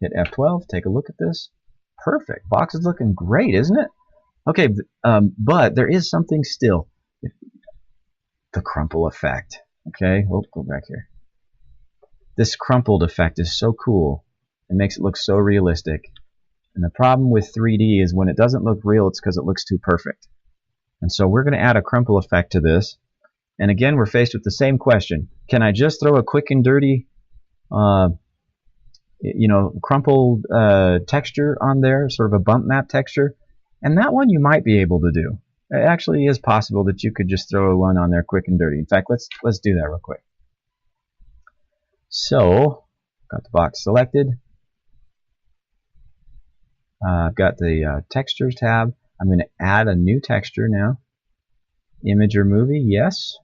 Hit F12, take a look at this. Perfect. Box is looking great, isn't it? Okay, but there is something still. The crumple effect. Okay, oh, go back here. This crumpled effect is so cool. It makes it look so realistic. And the problem with 3D is when it doesn't look real, it's because it looks too perfect. And so we're going to add a crumple effect to this. And again, we're faced with the same question. Can I just throw a quick and dirty, crumpled texture on there, sort of a bump map texture? And that one you might be able to do. It actually is possible that you could just throw one on there quick and dirty. In fact, let's do that real quick. So, got the box selected. I've got the textures tab. I'm going to add a new texture now. Image or movie, yes.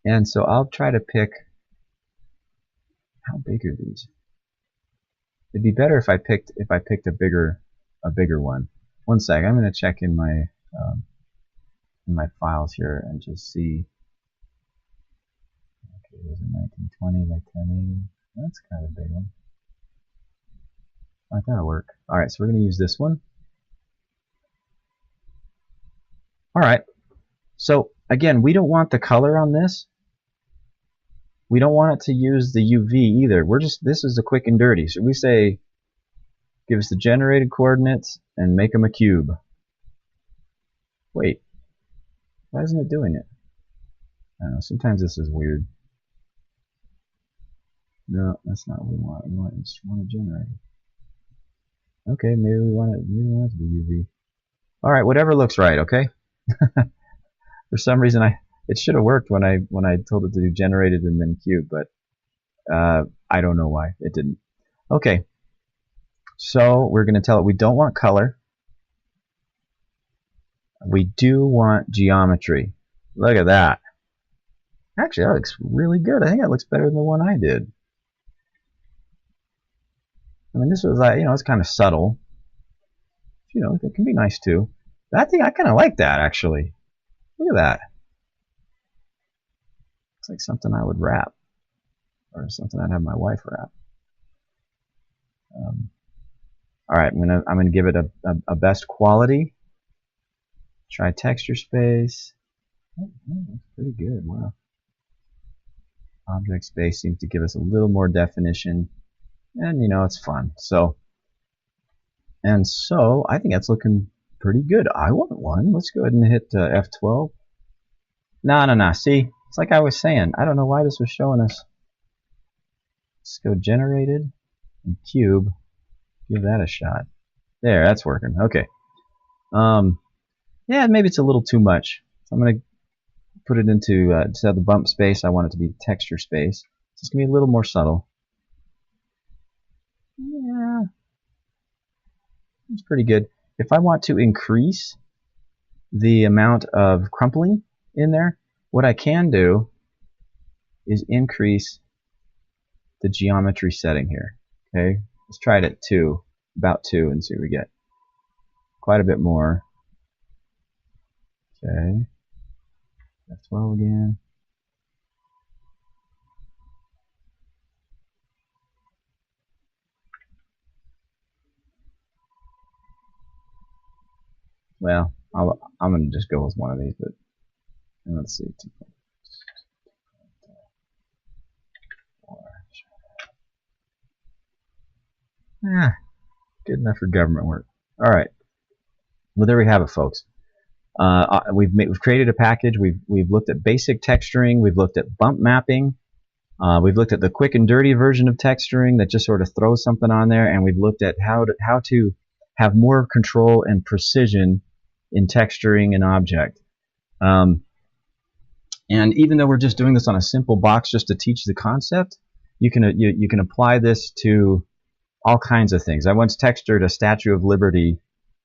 And so I'll try to pick. How big are these? It'd be better if I picked a bigger one. One sec, I'm going to check in my files here and just see. Okay, there's a 1920 by 1080. That's kind of a big one. I think that'll work. All right, so we're going to use this one. All right. So again, we don't want the color on this. We don't want it to use the UV either. This is a quick and dirty. So we say, give us the generated coordinates and make them a cube. Wait, why isn't it doing it? I don't know, sometimes this is weird. No, that's not what we want. We want to generate it. Okay, maybe we want it to be UV. All right, whatever looks right, okay? For some reason, it should have worked when I told it to do generated and then cube, but I don't know why it didn't. Okay, so we're going to tell it we don't want color. We do want geometry. Look at that. Actually, that looks really good. I think that looks better than the one I did. I mean, this was like, it's kind of subtle. It can be nice too. But I think I kind of like that actually. Look at that. It's like something I would wrap, or something I'd have my wife wrap. All right, I'm gonna give it a best quality. Try texture space. Oh, that's pretty good. Wow. Object space seems to give us a little more definition, and it's fun. So I think that's looking pretty good. I want one. Let's go ahead and hit F12. No. See, it's like I was saying. I don't know why this was showing us. Let's go generated and cube. Give that a shot. There, that's working. Okay. Yeah, maybe it's a little too much. So I'm gonna put it into instead of the bump space, I want it to be texture space. So it's gonna be a little more subtle. Yeah, it's pretty good. If I want to increase the amount of crumpling in there, what I can do is increase the geometry setting here. Okay, let's try it at 2, about 2, and see what we get. Quite a bit more. Okay, F12 again. Well, I'm going to just go with one of these, but let's see. 2.4. Good enough for government work. All right. Well, there we have it, folks. We've created a package. We've looked at basic texturing. We've looked at bump mapping. We've looked at the quick and dirty version of texturing that just sort of throws something on there, and we've looked at how to have more control and precision in texturing an object. And even though we're just doing this on a simple box just to teach the concept, you can apply this to all kinds of things. I once textured a Statue of Liberty,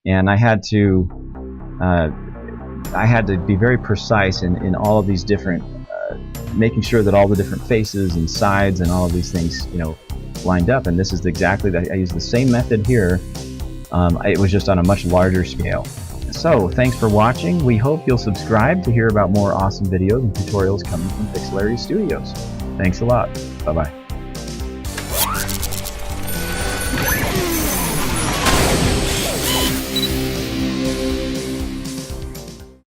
and I had to be very precise in all of these different, making sure that all the different faces and sides and all of these things, lined up. And this is exactly that. I used the same method here. It was just on a much larger scale. So, thanks for watching. We hope you'll subscribe to hear about more awesome videos and tutorials coming from Pixelarius Studios. Thanks a lot. Bye-bye.